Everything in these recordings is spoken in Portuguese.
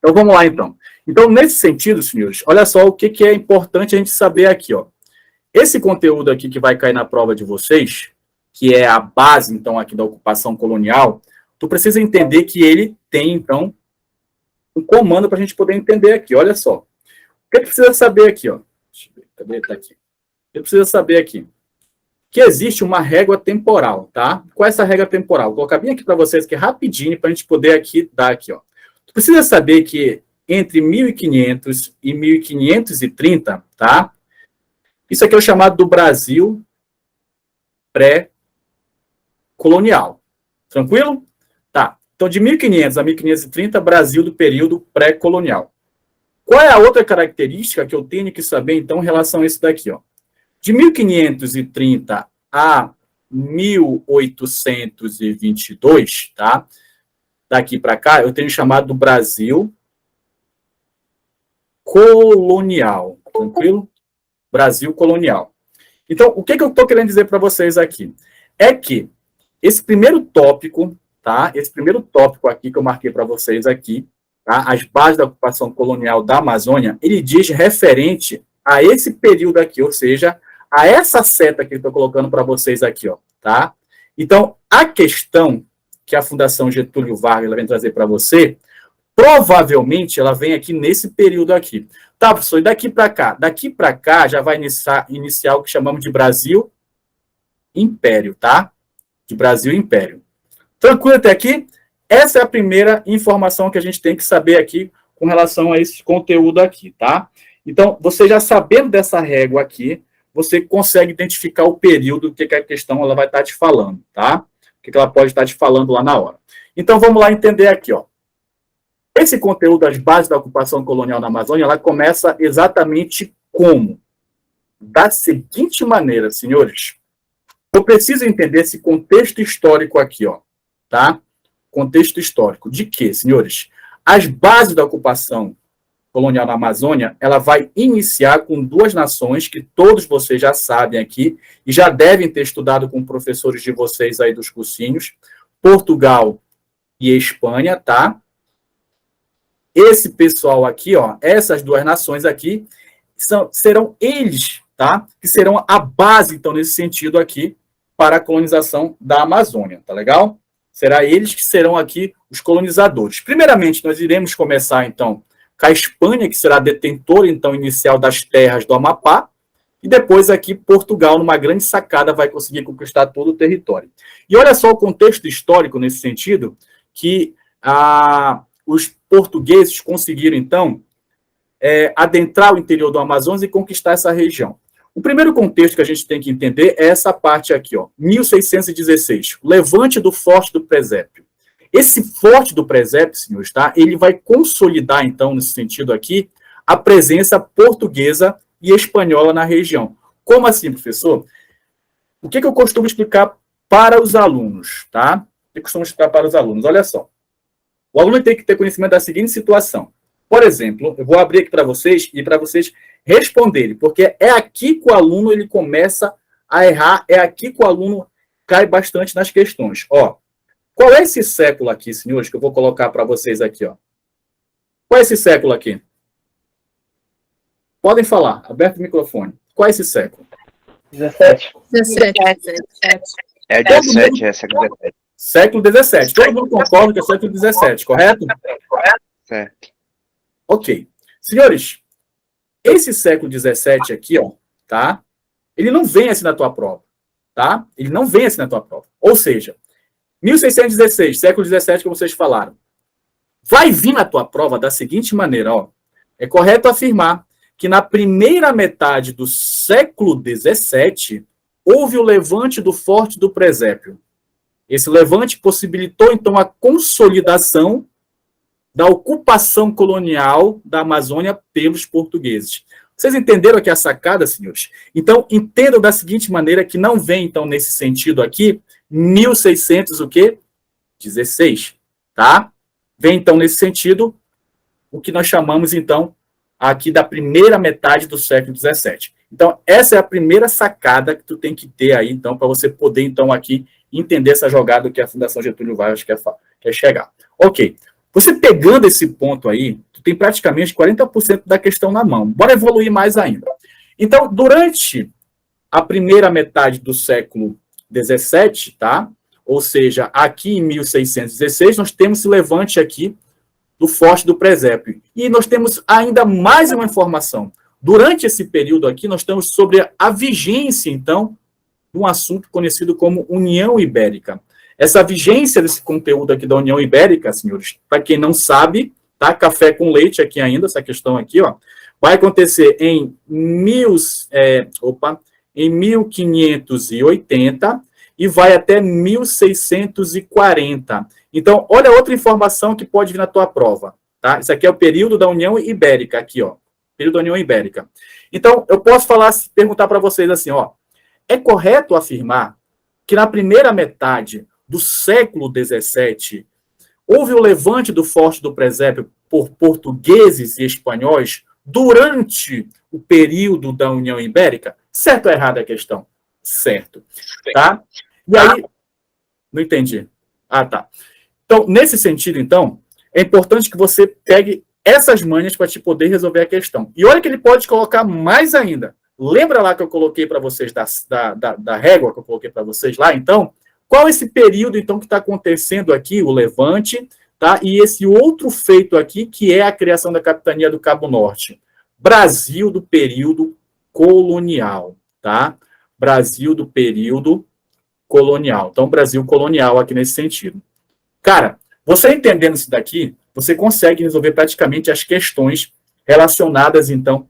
Então, vamos lá, então. Então, nesse sentido, senhores, olha só o que é importante a gente saber aqui, ó. Esse conteúdo aqui que vai cair na prova de vocês, que é a base, então, aqui da ocupação colonial, tu precisa entender que ele tem, então, um comando para a gente poder entender aqui. Olha só. O que precisa saber aqui, ó? Deixa eu ver, cadê? Tá aqui. O que precisa saber aqui? Que existe uma régua temporal, tá? Qual é essa régua temporal? Vou colocar bem aqui para vocês aqui rapidinho, para a gente poder aqui dar aqui, ó. Tu precisa saber que entre 1500 e 1530, tá? Isso aqui é o chamado do Brasil pré-colonial. Tranquilo? Tá. Então, de 1500 a 1530, Brasil do período pré-colonial. Qual é a outra característica que eu tenho que saber, então, em relação a isso daqui, ó? De 1530 a 1822, tá? Daqui para cá, eu tenho chamado do Brasil colonial. Tranquilo? Brasil colonial. Então, o que eu estou querendo dizer para vocês aqui? É que esse primeiro tópico, tá? Esse primeiro tópico aqui que eu marquei para vocês aqui, tá? As bases da ocupação colonial da Amazônia, ele diz referente a esse período aqui, ou seja, a essa seta que eu estou colocando para vocês aqui, ó, tá? Então, a questão que a Fundação Getúlio Vargas ela vem trazer para você, provavelmente ela vem aqui nesse período aqui. Tá, professor, e daqui para cá? Daqui para cá já vai iniciar o que chamamos de Brasil Império, tá? De Brasil Império. Tranquilo até aqui? Essa é a primeira informação que a gente tem que saber aqui com relação a esse conteúdo aqui, tá? Então, você já sabendo dessa régua aqui, você consegue identificar o período que a questão ela vai estar te falando, tá? O que ela pode estar te falando lá na hora. Então, vamos lá entender aqui, ó. Esse conteúdo das bases da ocupação colonial na Amazônia, ela começa exatamente como? Da seguinte maneira, senhores. Eu preciso entender esse contexto histórico aqui, ó, tá? Contexto histórico. De quê, senhores? As bases da ocupação colonial na Amazônia, ela vai iniciar com duas nações que todos vocês já sabem aqui e já devem ter estudado com professores de vocês aí dos cursinhos, Portugal e Espanha, tá? Esse pessoal aqui, ó, essas duas nações aqui, serão eles, tá? Que serão a base, então, nesse sentido aqui, para a colonização da Amazônia, tá legal? Será eles que serão aqui os colonizadores. Primeiramente, nós iremos começar, então, com a Espanha, que será detentora, então, inicial das terras do Amapá, e depois aqui Portugal, numa grande sacada, vai conseguir conquistar todo o território. E olha só o contexto histórico nesse sentido, que os portugueses conseguiram, então, adentrar o interior do Amazonas e conquistar essa região. O primeiro contexto que a gente tem que entender é essa parte aqui, ó, 1616, o levante do Forte do Presépio. Esse Forte do Presépio, senhores, tá? Ele vai consolidar, então, nesse sentido aqui, a presença portuguesa e espanhola na região. Como assim, professor? O que eu costumo explicar para os alunos, tá? O que eu costumo explicar para os alunos? Olha só. O aluno tem que ter conhecimento da seguinte situação. Por exemplo, eu vou abrir aqui para vocês e para vocês responderem, porque é aqui que o aluno ele começa a errar, é aqui que o aluno cai bastante nas questões. Ó, qual é esse século aqui, senhores, que eu vou colocar para vocês aqui, ó? Qual é esse século aqui? Podem falar, aberto o microfone. Qual é esse século? 17. 17. É 17, é século 17. Século 17. Todo mundo concorda que é século 17, correto? Certo. Ok. Senhores, esse século 17 aqui, ó, tá? Ele não vem assim na tua prova, tá? Ele não vem assim na tua prova. Ou seja, 1616, século 17 que vocês falaram. Vai vir na tua prova da seguinte maneira, ó. É correto afirmar que na primeira metade do século 17 houve o levante do Forte do Presépio. Esse levante possibilitou, então, a consolidação da ocupação colonial da Amazônia pelos portugueses. Vocês entenderam aqui a sacada, senhores? Então, entendam da seguinte maneira que não vem, então, nesse sentido aqui, 1600 o quê? 16, tá? Vem, então, nesse sentido, o que nós chamamos, então, aqui da primeira metade do século 17. Então, essa é a primeira sacada que tu tem que ter aí, então, para você poder, então, aqui entender essa jogada que a Fundação Getúlio Vargas quer chegar. Ok. Você pegando esse ponto aí, tu tem praticamente 40% da questão na mão. Bora evoluir mais ainda. Então, durante a primeira metade do século XVII, tá? Ou seja, aqui em 1616, nós temos esse levante aqui do Forte do Presépio. E nós temos ainda mais uma informação. Durante esse período aqui, nós estamos sobre a vigência, então, de um assunto conhecido como União Ibérica. Essa vigência desse conteúdo aqui da União Ibérica, senhores, para quem não sabe, tá? Café com leite aqui ainda, essa questão aqui, ó, vai acontecer em 1580 e vai até 1640. Então, olha outra informação que pode vir na tua prova, tá? Isso aqui é o período da União Ibérica, aqui, ó, período da União Ibérica. Então, eu posso perguntar para vocês assim, ó, é correto afirmar que na primeira metade do século XVII houve o levante do Forte do Presépio por portugueses e espanhóis durante o período da União Ibérica? Certo ou errado a questão? Certo. Tá? E aí... Não entendi. Ah, tá. Então, nesse sentido, então, é importante que você pegue essas manhas para te poder resolver a questão. E olha que ele pode colocar mais ainda. Lembra lá que eu coloquei para vocês da régua que eu coloquei para vocês lá? Então, qual é esse período, então, que está acontecendo aqui, o levante, tá? E esse outro feito aqui, que é a criação da capitania do Cabo Norte. Brasil do período colonial, tá? Brasil do período colonial. Então, Brasil colonial aqui nesse sentido. Cara, você entendendo isso daqui, você consegue resolver praticamente as questões relacionadas, então,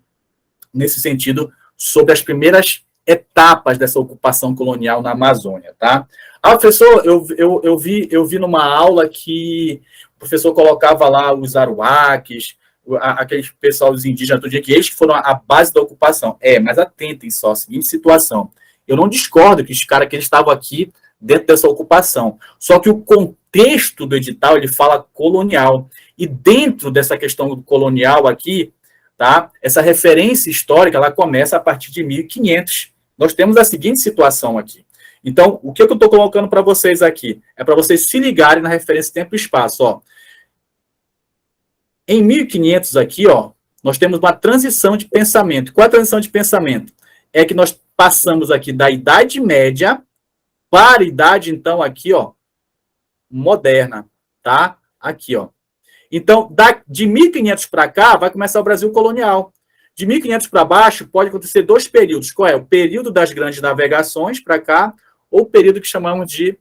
nesse sentido, sobre as primeiras etapas dessa ocupação colonial na Amazônia, tá? Ah, professor, eu vi numa aula que o professor colocava lá os aruaques, aqueles pessoal dos indígenas do dia, que eles foram a base da ocupação. Mas atentem só, a seguinte situação. Eu não discordo que os caras que eles estavam aqui dentro dessa ocupação. Só que o contexto do edital, ele fala colonial. E dentro dessa questão colonial aqui, tá? Essa referência histórica, ela começa a partir de 1500. Nós temos a seguinte situação aqui. Então, o que eu estou colocando para vocês aqui? É para vocês se ligarem na referência tempo e espaço, ó. Em 1500 aqui, ó, nós temos uma transição de pensamento. Qual é a transição de pensamento? É que nós passamos aqui da Idade Média para a idade, então, aqui, ó, moderna, tá? Aqui, ó. Então, de 1500 para cá, vai começar o Brasil colonial. De 1500 para baixo, pode acontecer dois períodos. Qual é? O período das grandes navegações para cá, ou o período que chamamos de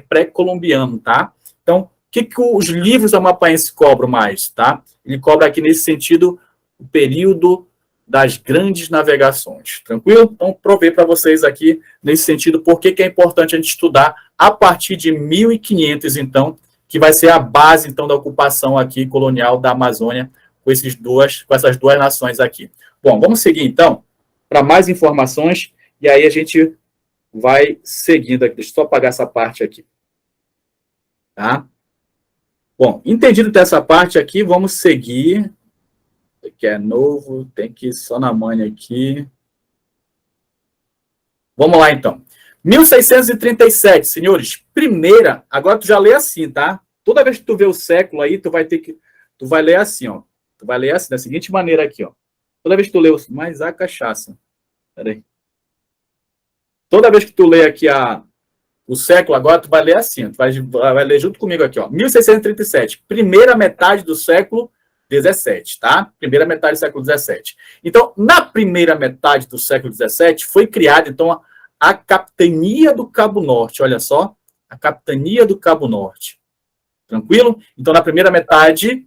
pré-colombiano, tá? Então, o que os livros amapaenses cobram mais, tá? Ele cobra aqui, nesse sentido, o período das grandes navegações. Tranquilo? Então, provei para vocês aqui, nesse sentido, por que é importante a gente estudar a partir de 1500, então, que vai ser a base, então, da ocupação aqui colonial da Amazônia com essas duas nações aqui. Bom, vamos seguir, então, para mais informações, e aí a gente vai seguindo aqui. Deixa eu só apagar essa parte aqui. Tá? Bom, entendido dessa parte aqui, vamos seguir. Que é novo, tem que ir só na manha aqui. Vamos lá, então. 1637, senhores, primeira, agora tu já lê assim, tá? Toda vez que tu vê o século aí, tu vai ler assim, ó. Tu vai ler assim, da seguinte maneira aqui, ó. Toda vez que tu lê mais a cachaça. Peraí. Toda vez que tu lê aqui o século, agora tu vai ler assim, tu vai ler junto comigo aqui, ó. 1637, primeira metade do século 17, tá? Primeira metade do século 17. Então, na primeira metade do século 17, foi criada, então, a Capitania do Cabo Norte. Olha só, a Capitania do Cabo Norte. Tranquilo? Então, na primeira metade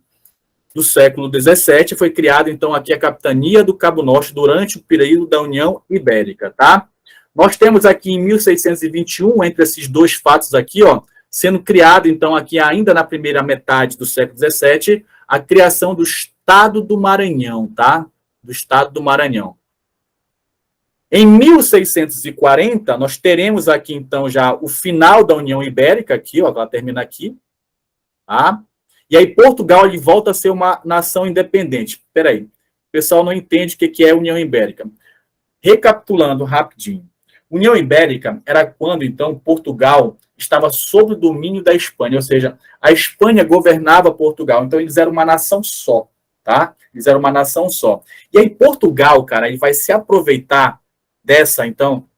do século 17, foi criada, então, aqui a Capitania do Cabo Norte durante o período da União Ibérica, tá? Nós temos aqui em 1621, entre esses dois fatos aqui, ó, sendo criado, então, aqui ainda na primeira metade do século 17, a criação do Estado do Maranhão, tá? Do Estado do Maranhão. Em 1640, nós teremos aqui, então, já o final da União Ibérica, aqui, ó, ela termina aqui, tá? E aí Portugal, ele volta a ser uma nação independente. Espera aí, o pessoal não entende o que é União Ibérica. Recapitulando rapidinho. União Ibérica era quando, então, Portugal estava sob o domínio da Espanha, ou seja, a Espanha governava Portugal, então eles eram uma nação só, tá? Eles eram uma nação só. E aí Portugal, cara, ele vai se aproveitar dessa, então,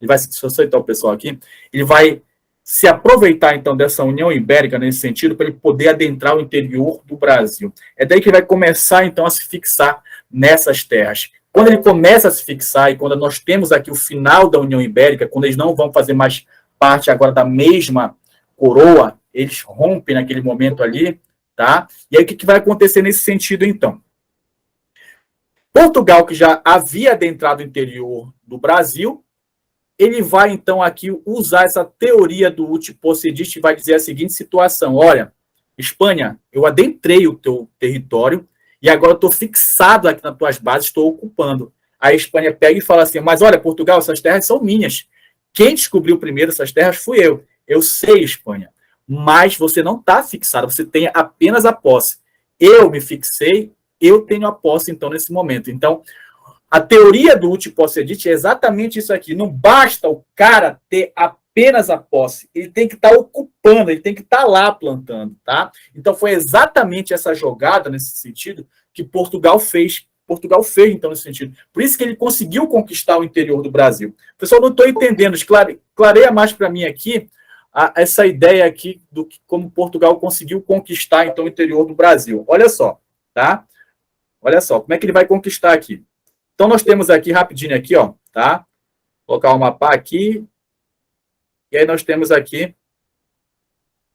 deixa eu aceitar o pessoal aqui, ele vai se aproveitar, então, dessa União Ibérica, nesse sentido, para ele poder adentrar o interior do Brasil. É daí que ele vai começar, então, a se fixar nessas terras. Quando ele começa a se fixar, e quando nós temos aqui o final da União Ibérica, quando eles não vão fazer mais parte agora da mesma coroa, eles rompem naquele momento ali, tá? E aí o que vai acontecer nesse sentido, então? Portugal, que já havia adentrado o interior do Brasil, ele vai, então, aqui usar essa teoria do uti possidetis e vai dizer a seguinte situação: olha, Espanha, eu adentrei o teu território e agora estou fixado aqui nas tuas bases, estou ocupando. A Espanha pega e fala assim, mas olha, Portugal, essas terras são minhas. Quem descobriu primeiro essas terras fui eu. Eu sei, Espanha, mas você não está fixado, você tem apenas a posse. Eu me fixei, eu tenho a posse, então, nesse momento. Então, a teoria do uti possidetis é exatamente isso aqui. Não basta o cara ter apenas a posse. Ele tem que estar ocupando, ele tem que estar lá plantando, tá? Então, foi exatamente essa jogada, nesse sentido, que Portugal fez. Portugal fez, então, nesse sentido. Por isso que ele conseguiu conquistar o interior do Brasil. Pessoal, não estou entendendo. Clareia mais para mim aqui essa ideia aqui do que como Portugal conseguiu conquistar, então, o interior do Brasil. Olha só, tá? Olha só, como é que ele vai conquistar aqui? Então, nós temos aqui, rapidinho aqui, ó, tá? Vou colocar o mapa aqui. E aí nós temos aqui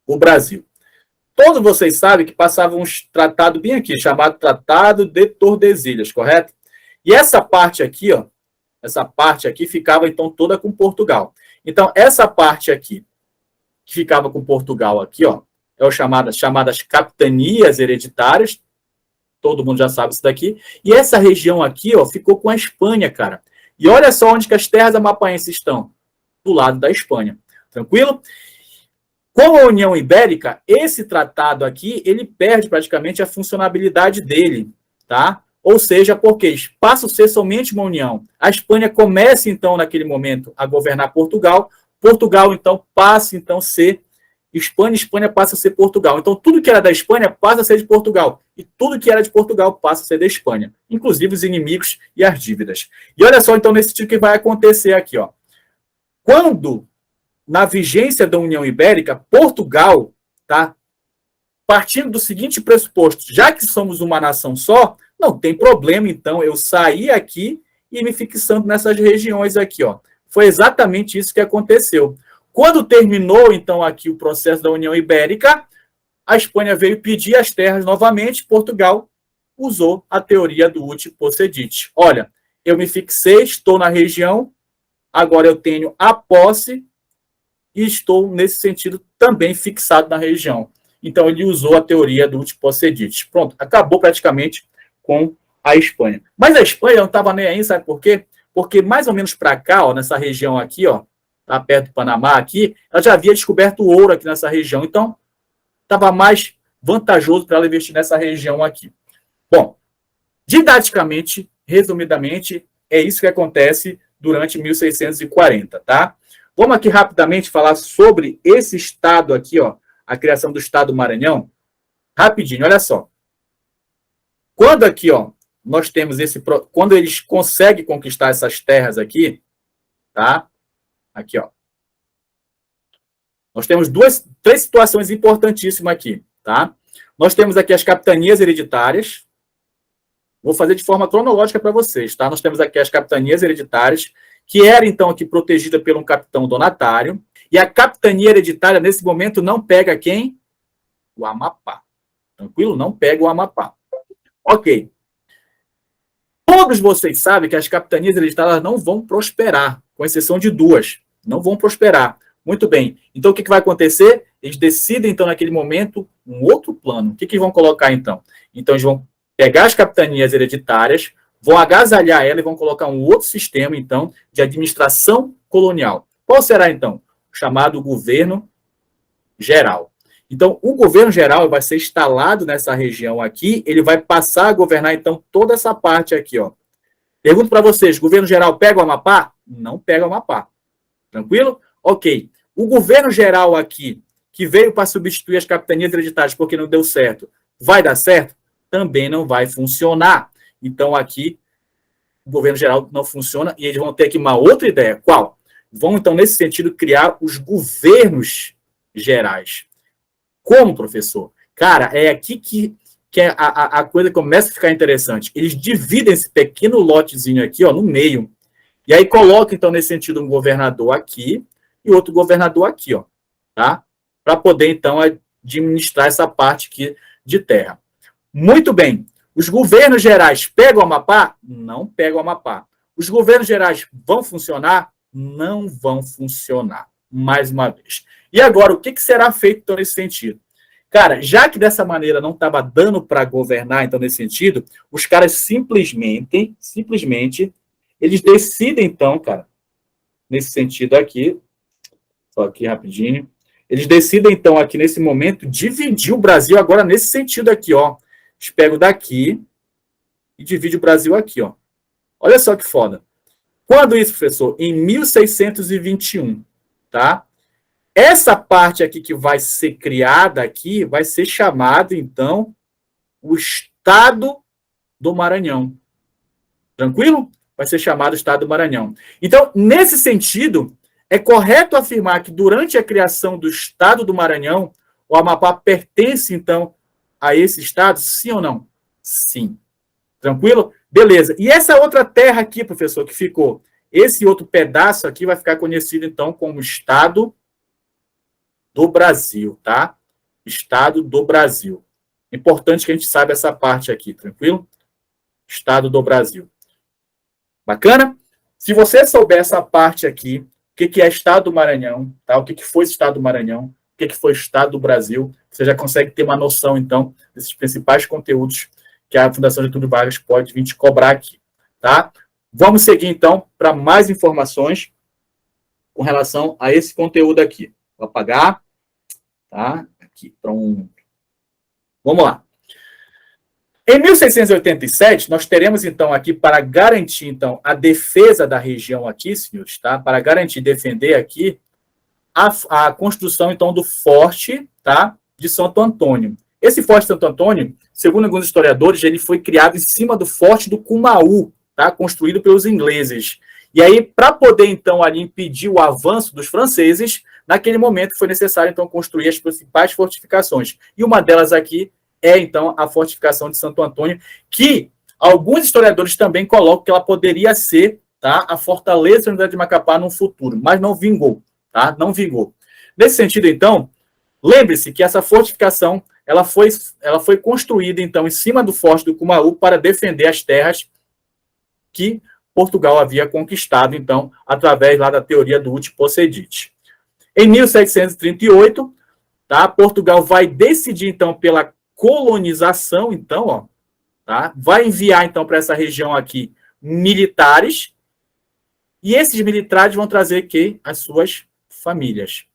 o Brasil. Todos vocês sabem que passavam um tratado bem aqui, chamado Tratado de Tordesilhas, correto? E essa parte aqui, ó, essa parte aqui ficava, então, toda com Portugal. Então, essa parte aqui, que ficava com Portugal aqui, ó, é o chamadas capitanias hereditárias. Todo mundo já sabe isso daqui. E essa região aqui, ó, ficou com a Espanha, cara. E olha só onde que as terras amapaenses estão. Do lado da Espanha. Tranquilo? Com a União Ibérica, esse tratado aqui, ele perde praticamente a funcionalidade dele, tá? Ou seja, porque passa a ser somente uma união. A Espanha começa, então, naquele momento, a governar Portugal. Portugal, então, passa, então, a ser Espanha, Espanha passa a ser Portugal. Então, tudo que era da Espanha passa a ser de Portugal. E tudo que era de Portugal passa a ser da Espanha. Inclusive os inimigos e as dívidas. E olha só, então, nesse tipo que vai acontecer aqui, ó. Quando, na vigência da União Ibérica, Portugal, tá? Partindo do seguinte pressuposto, já que somos uma nação só, não tem problema, então, eu sair aqui e me fixando nessas regiões aqui, ó. Foi exatamente isso que aconteceu. Quando terminou, então, aqui o processo da União Ibérica, a Espanha veio pedir as terras novamente, Portugal usou a teoria do uti possidetis. Olha, eu me fixei, estou na região, agora eu tenho a posse e estou, nesse sentido, também fixado na região. Então, ele usou a teoria do uti possidetis. Pronto, acabou praticamente com a Espanha. Mas a Espanha não estava nem aí, sabe por quê? Porque mais ou menos para cá, ó, nessa região aqui, ó, tá perto do Panamá aqui, ela já havia descoberto ouro aqui nessa região. Então, estava mais vantajoso para ela investir nessa região aqui. Bom, didaticamente, resumidamente, é isso que acontece durante 1640, tá? Vamos aqui rapidamente falar sobre esse estado aqui, ó, a criação do estado do Maranhão. Rapidinho, olha só. Quando aqui, ó, nós temos quando eles conseguem conquistar essas terras aqui, tá? Aqui, ó. Nós temos três situações importantíssimas aqui, tá? Nós temos aqui as capitanias hereditárias. Vou fazer de forma cronológica para vocês, tá? Nós temos aqui as capitanias hereditárias, que era, então, aqui protegida por um capitão donatário. E a capitania hereditária, nesse momento, não pega quem? O Amapá. Tranquilo? Não pega o Amapá. Ok. Todos vocês sabem que as capitanias hereditárias não vão prosperar, com exceção de duas. Não vão prosperar. Muito bem. Então, o que vai acontecer? Eles decidem, então, naquele momento, um outro plano. O que vão colocar, então? Então, eles vão pegar as capitanias hereditárias, vão agasalhar ela e vão colocar um outro sistema, então, de administração colonial. Qual será, então? O chamado governo geral. Então, o governo geral vai ser instalado nessa região aqui, ele vai passar a governar, então, toda essa parte aqui, ó. Pergunto para vocês, governo geral pega o Amapá? Não pega o Amapá. Tranquilo? Ok. O governo geral aqui, que veio para substituir as capitanias hereditárias porque não deu certo, vai dar certo? Também não vai funcionar. Então, aqui, o governo geral não funciona e eles vão ter aqui uma outra ideia. Qual? Vão, então, nesse sentido, criar os governos gerais. Como, professor? Cara, é aqui que a coisa começa a ficar interessante. Eles dividem esse pequeno lotezinho aqui, ó, no meio. E aí colocam, então, nesse sentido, um governador aqui e outro governador aqui, ó, tá? Para poder, então, administrar essa parte aqui de terra. Muito bem. Os governos gerais pegam o Amapá? Não pegam o Amapá. Os governos gerais vão funcionar? Não vão funcionar. Mais uma vez. E agora, o que será feito, então, nesse sentido? Cara, já que dessa maneira não estava dando para governar, então, nesse sentido, os caras simplesmente, eles decidem, então, cara, nesse sentido aqui, só aqui rapidinho, eles decidem, então, aqui nesse momento, dividir o Brasil agora nesse sentido aqui, ó. Eles pegam daqui e dividem o Brasil aqui, ó. Olha só que foda. Quando isso, professor? Em 1621, tá? Essa parte aqui que vai ser criada aqui vai ser chamada, então, o Estado do Maranhão. Tranquilo? Vai ser chamado Estado do Maranhão. Então, nesse sentido, é correto afirmar que durante a criação do Estado do Maranhão, o Amapá pertence, então, a esse Estado? Sim ou não? Sim. Tranquilo? Beleza. E essa outra terra aqui, professor, que ficou, esse outro pedaço aqui vai ficar conhecido, então, como Estado do Brasil, tá? Estado do Brasil. Importante que a gente saiba essa parte aqui, tranquilo? Estado do Brasil. Bacana? Se você souber essa parte aqui, o que é Estado do Maranhão, tá? O que foi Estado do Maranhão, o que foi Estado do Brasil, você já consegue ter uma noção, então, desses principais conteúdos que a Fundação Getúlio Vargas pode vir te cobrar aqui, tá? Vamos seguir, então, para mais informações com relação a esse conteúdo aqui. Vou apagar, tá? Aqui, pronto. Vamos lá. Em 1687, nós teremos, então, aqui, para garantir, então, a defesa da região aqui, senhores, tá? Para garantir, defender aqui, a construção, então, do Forte, tá? De Santo Antônio. Esse Forte de Santo Antônio, segundo alguns historiadores, ele foi criado em cima do Forte do Cumaú, tá? Construído pelos ingleses. E aí, para poder, então, ali impedir o avanço dos franceses, naquele momento foi necessário, então, construir as principais fortificações. E uma delas aqui é, então, a fortificação de Santo Antônio, que alguns historiadores também colocam que ela poderia ser, tá, a fortaleza da Unidade de Macapá no futuro, mas não vingou, tá? Não vingou. Nesse sentido, então, lembre-se que essa fortificação ela foi construída, então, em cima do Forte do Cumaú para defender as terras que Portugal havia conquistado, então, através lá da teoria do Uti Possedite. Em 1738, tá, Portugal vai decidir, então, pela colonização, então, ó, tá, vai enviar, então, para essa região aqui militares, e esses militares vão trazer que as suas famílias,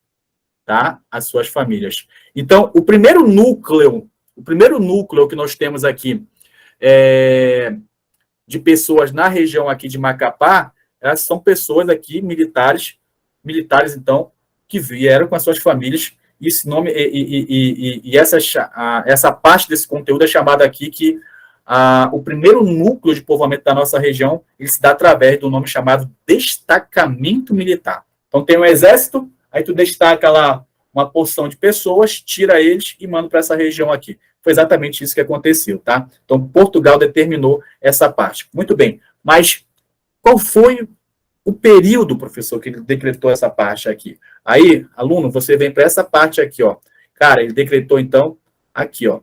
tá? As suas famílias. Então, o primeiro núcleo que nós temos aqui de pessoas na região aqui de Macapá, elas são pessoas aqui, militares, então, que vieram com as suas famílias, e esse nome, essa parte desse conteúdo é chamada aqui que o primeiro núcleo de povoamento da nossa região, ele se dá através do nome chamado destacamento militar. Então, tem um exército, aí tu destaca lá uma porção de pessoas, tira eles e manda para essa região aqui. Foi exatamente isso que aconteceu, tá? Então, Portugal determinou essa parte. Muito bem, mas qual foi o período, professor, que ele decretou essa parte aqui? Aí, aluno, você vem para essa parte aqui, ó. Cara, ele decretou, então, aqui, ó,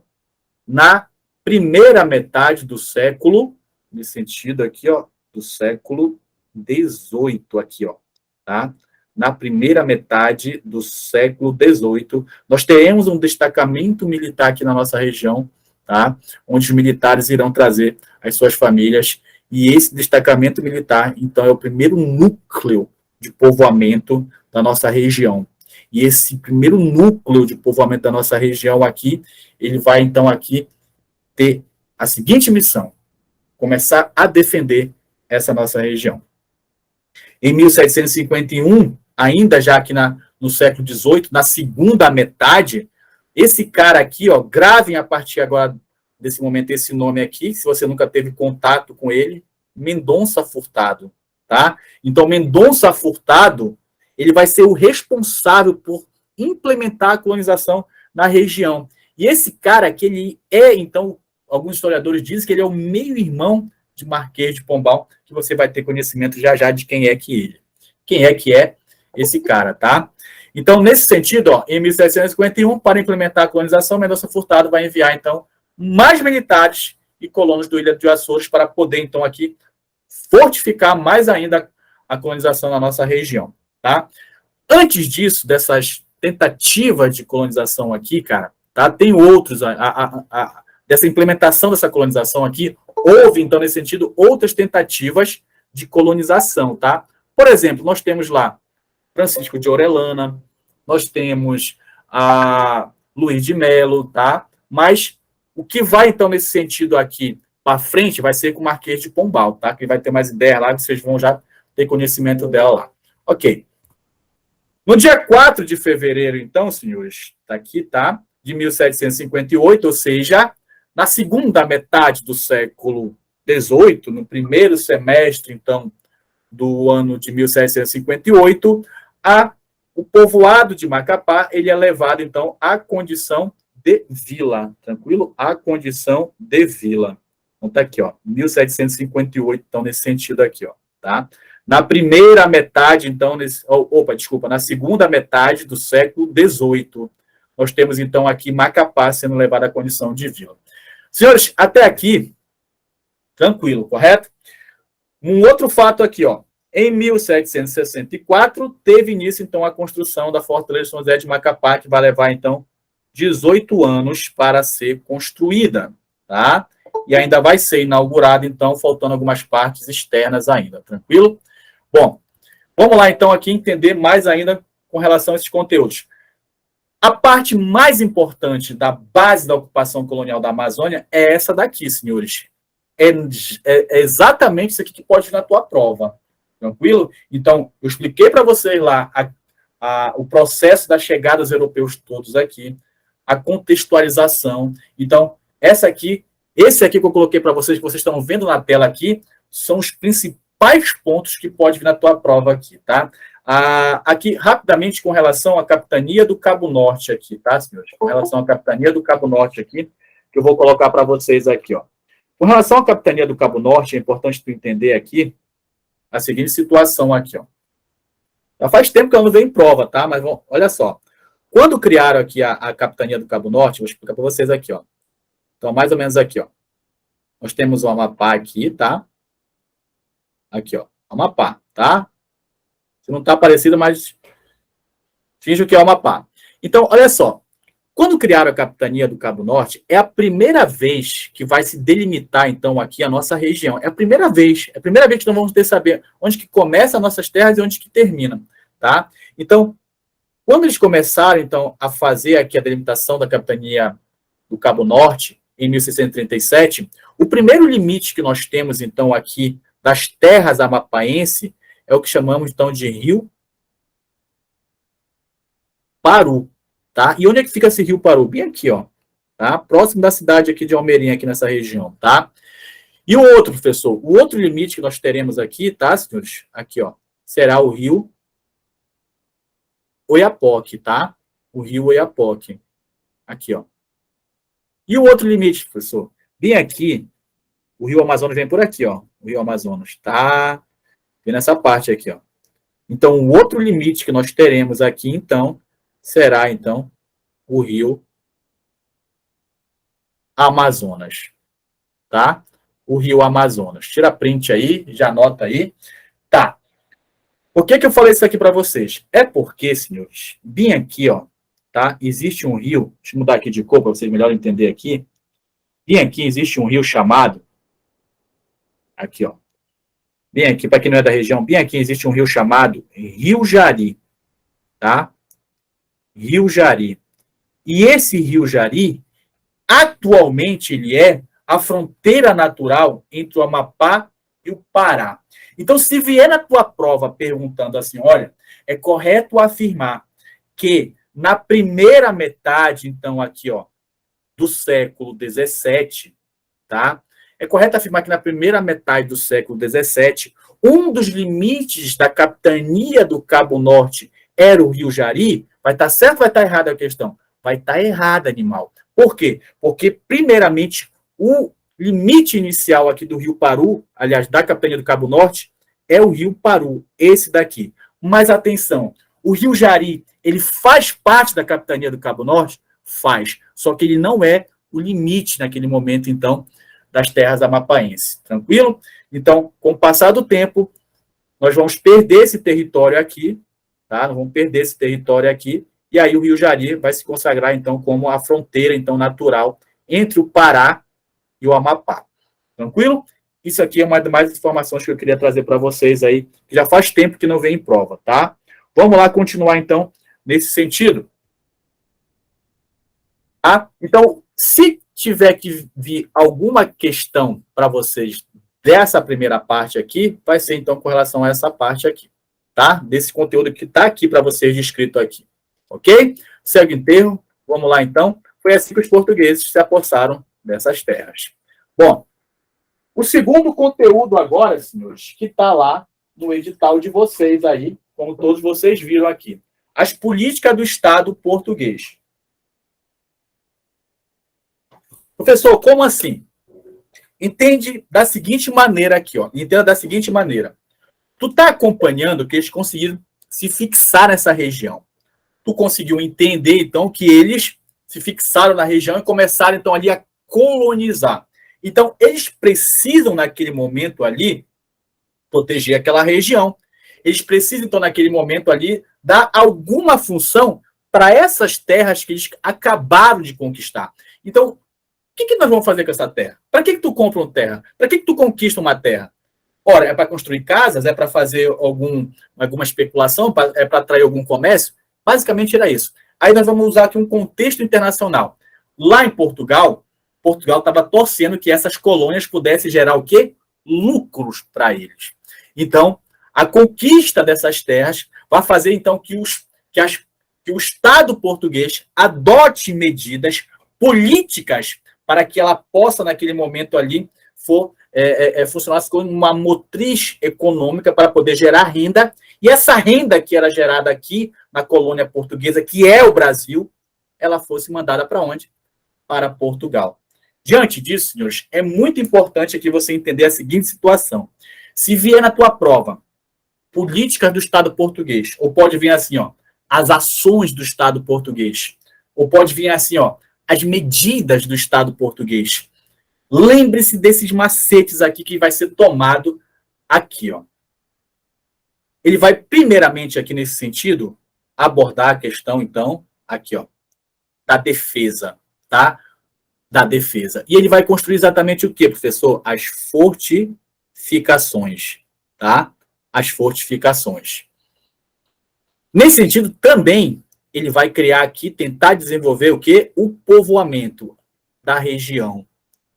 na primeira metade do século, nesse sentido aqui, ó, do século XVIII, aqui, ó, tá? Na primeira metade do século XVIII, nós teremos um destacamento militar aqui na nossa região, tá? Onde os militares irão trazer as suas famílias, e esse destacamento militar, então, é o primeiro núcleo de povoamento da nossa região. E esse primeiro núcleo de povoamento da nossa região aqui, ele vai, então, aqui ter a seguinte missão: começar a defender essa nossa região. Em 1751, ainda já aqui no século XVIII, na segunda metade, esse cara aqui, ó, gravem a partir agora desse momento esse nome aqui, se você nunca teve contato com ele, Mendonça Furtado, tá? Então, Mendonça Furtado, ele vai ser o responsável por implementar a colonização na região. E esse cara aqui, ele é, então, alguns historiadores dizem que ele é o meio-irmão de Marquês de Pombal, que você vai ter conhecimento já já de quem é esse cara, tá? Então, nesse sentido, ó, em 1751, para implementar a colonização, Mendonça Furtado vai enviar, então, mais militares e colonos do Ilha de Açores para poder, então, aqui fortificar mais ainda a colonização na nossa região, tá? Antes disso, dessas tentativas de colonização aqui, cara, tá? Tem outros, dessa implementação dessa colonização aqui, houve, então, nesse sentido, outras tentativas de colonização, tá? Por exemplo, nós temos lá Francisco de Orellana, nós temos a Luiz de Melo, tá? Mas o que vai, então, nesse sentido aqui para frente, vai ser com o Marquês de Pombal, tá? Que vai ter mais ideia lá, vocês vão já ter conhecimento dela lá. Ok. No dia 4 de fevereiro, então, senhores, tá aqui, tá? De 1758, ou seja, na segunda metade do século XVIII, no primeiro semestre, então, do ano de 1758, o povoado de Macapá, ele é levado, então, à condição de vila, tranquilo? À condição de vila. Então, tá aqui, ó, 1758, então, nesse sentido aqui, ó, tá? Na primeira metade, então, na segunda metade do século XVIII, nós temos, então, aqui Macapá sendo levado à condição de vila. Senhores, até aqui, tranquilo, correto? Um outro fato aqui, ó. Em 1764, teve início, então, a construção da Fortaleza São José de Macapá, que vai levar, então, 18 anos para ser construída, tá? E ainda vai ser inaugurada, então, faltando algumas partes externas ainda, tranquilo? Bom, vamos lá, então, aqui entender mais ainda com relação a esses conteúdos. A parte mais importante da base da ocupação colonial da Amazônia é essa daqui, senhores. É exatamente isso aqui que pode vir na tua prova. Tranquilo? Então, eu expliquei para vocês lá o processo da chegada dos europeus todos aqui, a contextualização. Então, esse aqui que eu coloquei para vocês, que vocês estão vendo na tela aqui, são os principais pontos que pode vir na tua prova aqui, tá? Aqui, rapidamente, com relação à Capitania do Cabo Norte aqui, tá, senhores? Com relação à Capitania do Cabo Norte aqui, que eu vou colocar para vocês aqui, ó. Com relação à Capitania do Cabo Norte, é importante tu entender aqui a seguinte situação aqui, ó. Já faz tempo que eu não venho em prova, tá? Mas olha só. Quando criaram aqui a Capitania do Cabo Norte, vou explicar para vocês aqui, ó. Então, mais ou menos aqui, ó. Nós temos o Amapá aqui, tá? Aqui, ó. Amapá, tá? Se não tá aparecido, mas finjo que é o Amapá. Então, olha só. Quando criaram a Capitania do Cabo Norte, é a primeira vez que vai se delimitar, então, aqui a nossa região. É a primeira vez que nós vamos ter saber onde que começa as nossas terras e onde que termina, tá? Então, quando eles começaram, então, a fazer aqui a delimitação da Capitania do Cabo Norte, em 1637, o primeiro limite que nós temos, então, aqui das terras amapaense é o que chamamos, então, de Rio Paru. Tá? E onde é que fica esse Rio Paru? Bem aqui, ó, tá? Próximo da cidade aqui de Almeirinha, aqui nessa região, tá? E o outro, professor, o outro limite que nós teremos aqui, tá, senhores? Aqui, ó, será o Rio Oiapoque, tá? O Rio Oiapoque. Aqui, ó. E o outro limite, professor? Bem aqui, o Rio Amazonas vem por aqui, ó. O Rio Amazonas, tá? Vem nessa parte aqui, ó. Então, o outro limite que nós teremos aqui, então, será, então, o Rio Amazonas, tá? O Rio Amazonas. Tira print aí, já anota aí. Tá. Por que eu falei isso aqui para vocês? É porque, senhores, bem aqui, ó, tá? Existe um rio, deixa eu mudar aqui de cor para vocês melhor entender aqui. Bem aqui existe um rio chamado, aqui, ó. Bem aqui, para quem não é da região, bem aqui existe um rio chamado Rio Jari, tá? Rio Jari. E esse Rio Jari, atualmente, ele é a fronteira natural entre o Amapá Rio Pará. Então, se vier na tua prova perguntando assim, olha, é correto afirmar que na primeira metade, então, aqui, ó, do século XVII, tá? É correto afirmar que na primeira metade do século XVII, um dos limites da capitania do Cabo Norte era o Rio Jari? Vai estar certo ou vai estar errada a questão? Vai estar errada, animal. Por quê? Porque, primeiramente, o limite inicial aqui do Rio Paru, aliás, da capitania do Cabo Norte, é o Rio Paru, esse daqui. Mas atenção, o Rio Jari, ele faz parte da capitania do Cabo Norte? Faz. Só que ele não é o limite naquele momento, então, das terras amapaenses. Tranquilo? Então, com o passar do tempo, nós vamos perder esse território aqui, tá? Nós vamos perder esse território aqui, e aí o Rio Jari vai se consagrar, então, como a fronteira, então, natural entre o Pará e o Amapá. Tranquilo? Isso aqui é uma das mais informações que eu queria trazer para vocês aí, que já faz tempo que não vem em prova, tá? Vamos lá continuar, então, nesse sentido. Tá? Então, se tiver que vir alguma questão para vocês dessa primeira parte aqui, vai ser, então, com relação a essa parte aqui, tá? Desse conteúdo que está aqui para vocês descrito aqui. Ok? Segue o enterro. Vamos lá, então. Foi assim que os portugueses se apossaram dessas terras. Bom, o segundo conteúdo agora, senhores, que está lá no edital de vocês aí, como todos vocês viram aqui. As políticas do Estado português. Professor, como assim? Entende da seguinte maneira aqui, ó. Entenda da seguinte maneira. Tu tá acompanhando que eles conseguiram se fixar nessa região. Tu conseguiu entender, então, que eles se fixaram na região e começaram, então, ali a colonizar. Então, eles precisam, naquele momento ali, proteger aquela região. Eles precisam, então, naquele momento ali, dar alguma função para essas terras que eles acabaram de conquistar. Então, o que nós vamos fazer com essa terra? Para que tu compra uma terra? Para que tu conquista uma terra? Ora, é para construir casas? É para fazer alguma especulação? É para atrair algum comércio? Basicamente era isso. Aí nós vamos usar aqui um contexto internacional. Lá em Portugal estava torcendo que essas colônias pudessem gerar o quê? Lucros para eles. Então, a conquista dessas terras vai fazer, então, que o Estado português adote medidas políticas para que ela possa, naquele momento ali, funcionasse como uma motriz econômica para poder gerar renda. E essa renda que era gerada aqui na colônia portuguesa, que é o Brasil, ela fosse mandada para onde? Para Portugal. Diante disso, senhores, é muito importante aqui você entender a seguinte situação. Se vier na tua prova políticas do Estado português, ou pode vir assim, ó, as ações do Estado português, ou pode vir assim, ó, as medidas do Estado português. Lembre-se desses macetes aqui que vai ser tomado aqui, ó. Ele vai, primeiramente, aqui nesse sentido, abordar a questão, então, aqui, ó, da defesa, tá? Da defesa. E ele vai construir exatamente o quê, professor? As fortificações, tá? As fortificações. Nesse sentido, também, ele vai criar aqui, tentar desenvolver o quê? O povoamento da região.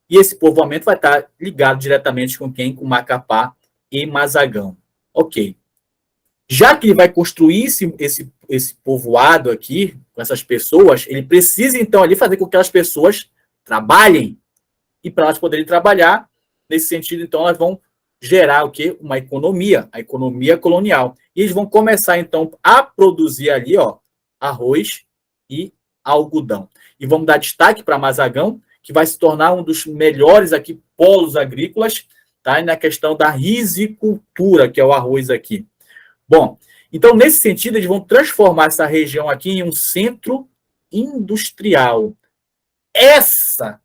E esse povoamento vai estar ligado diretamente com quem? Com Macapá e Mazagão. Ok. Já que ele vai construir esse povoado aqui, com essas pessoas, ele precisa, então, ali fazer com que aquelas pessoas trabalhem. E para elas poderem trabalhar, nesse sentido, então, elas vão gerar o quê? Uma economia, a economia colonial. E eles vão começar, então, a produzir ali, ó, arroz e algodão. E vamos dar destaque para Mazagão, que vai se tornar um dos melhores aqui polos agrícolas, tá? E na questão da risicultura, que é o arroz aqui. Bom, então, nesse sentido, eles vão transformar essa região aqui em um centro industrial. Essa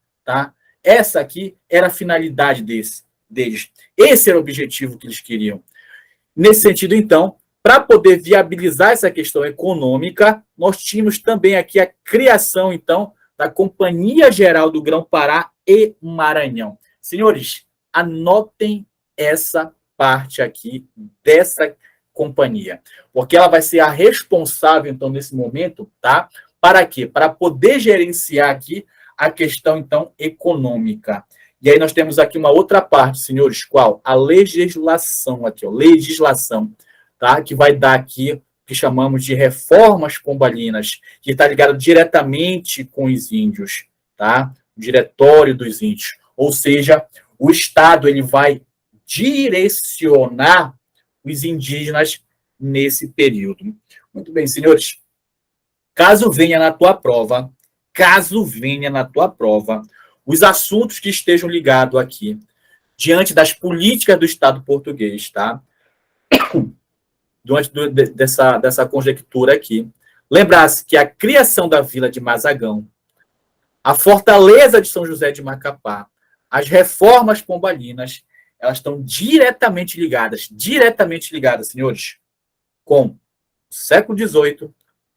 aqui era a finalidade deles. Esse era o objetivo que eles queriam. Nesse sentido, então, para poder viabilizar essa questão econômica, nós tínhamos também aqui a criação, então, da Companhia Geral do Grão-Pará e Maranhão. Senhores, anotem essa parte aqui dessa companhia, porque ela vai ser a responsável, então, nesse momento, tá? Para quê? Para poder gerenciar aqui a questão, então, econômica. E aí nós temos aqui uma outra parte, senhores, qual? A legislação aqui, ó, legislação, tá? Que vai dar aqui o que chamamos de reformas pombalinas, que está ligado diretamente com os índios, tá? O diretório dos índios. Ou seja, o Estado ele vai direcionar os indígenas nesse período. Muito bem, senhores. Caso venha na tua prova, os assuntos que estejam ligados aqui, diante das políticas do Estado português, tá? Diante dessa conjectura aqui, lembrar-se que a criação da vila de Mazagão, a fortaleza de São José de Macapá, as reformas pombalinas, elas estão diretamente ligadas, senhores, com o século XVIII,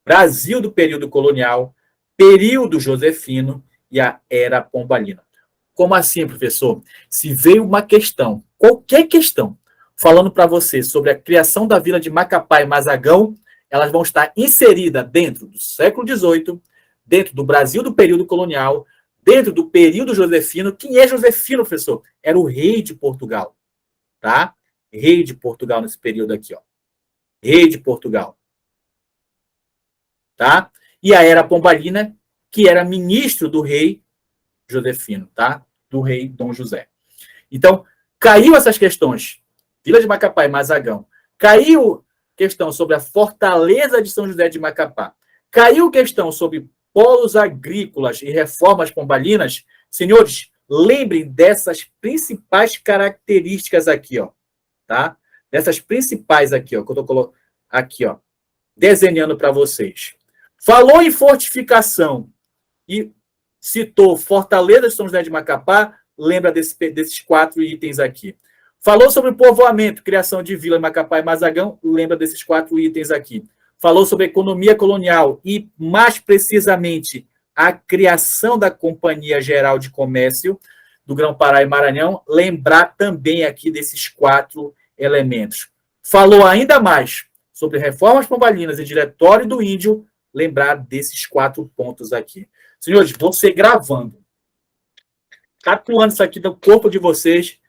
Brasil do período colonial, período josefino e a era pombalina. Como assim, professor? Se veio uma questão, qualquer questão, falando para você sobre a criação da vila de Macapá e Mazagão, elas vão estar inseridas dentro do século XVIII, dentro do Brasil do período colonial, dentro do período josefino. Quem é Josefino, professor? Era o rei de Portugal, tá? Rei de Portugal nesse período aqui, ó. Rei de Portugal. Tá? E a era pombalina, que era ministro do rei Josefino, tá? Do rei Dom José. Então, caiu essas questões. Vila de Macapá e Mazagão. Caiu questão sobre a fortaleza de São José de Macapá. Caiu questão sobre polos agrícolas e reformas pombalinas. Senhores, lembrem dessas principais características aqui, ó, tá? Dessas principais aqui, ó, que eu tô aqui, ó, desenhando para vocês. Falou em fortificação e citou Fortaleza de São José de Macapá, lembra desses 4 itens aqui. Falou sobre povoamento, criação de vila em Macapá e Mazagão, lembra desses 4 itens aqui. Falou sobre economia colonial e, mais precisamente, a criação da Companhia Geral de Comércio do Grão-Pará e Maranhão, lembrar também aqui desses 4 elementos. Falou ainda mais sobre reformas pombalinas e diretório do índio, lembrar desses 4 pontos aqui. Senhores, você gravando, calculando isso aqui do corpo de vocês,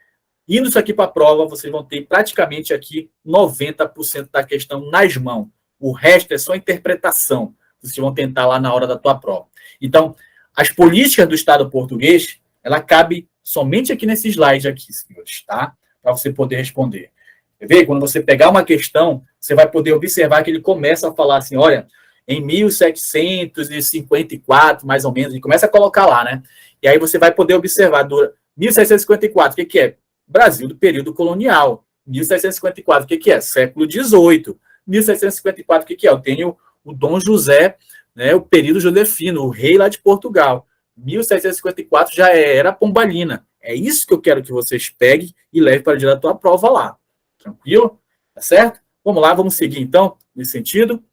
indo isso aqui para a prova, vocês vão ter praticamente aqui 90% da questão nas mãos. O resto é só interpretação. Vocês vão tentar lá na hora da tua prova. Então, as políticas do Estado português, ela cabe somente aqui nesse slide aqui, senhores, tá? Para você poder responder. Quer ver? Quando você pegar uma questão, você vai poder observar que ele começa a falar assim, olha, em 1754, mais ou menos, ele começa a colocar lá, né? E aí você vai poder observar, 1754, o que é? Brasil do período colonial. 1754, o que é? Século XVIII. 1754, o que é? Eu tenho o Dom José, né, o período josefino, o rei lá de Portugal. 1754 já era pombalina. É isso que eu quero que vocês peguem e levem para direto a prova lá. Tranquilo? Tá certo? Vamos lá, vamos seguir então, nesse sentido.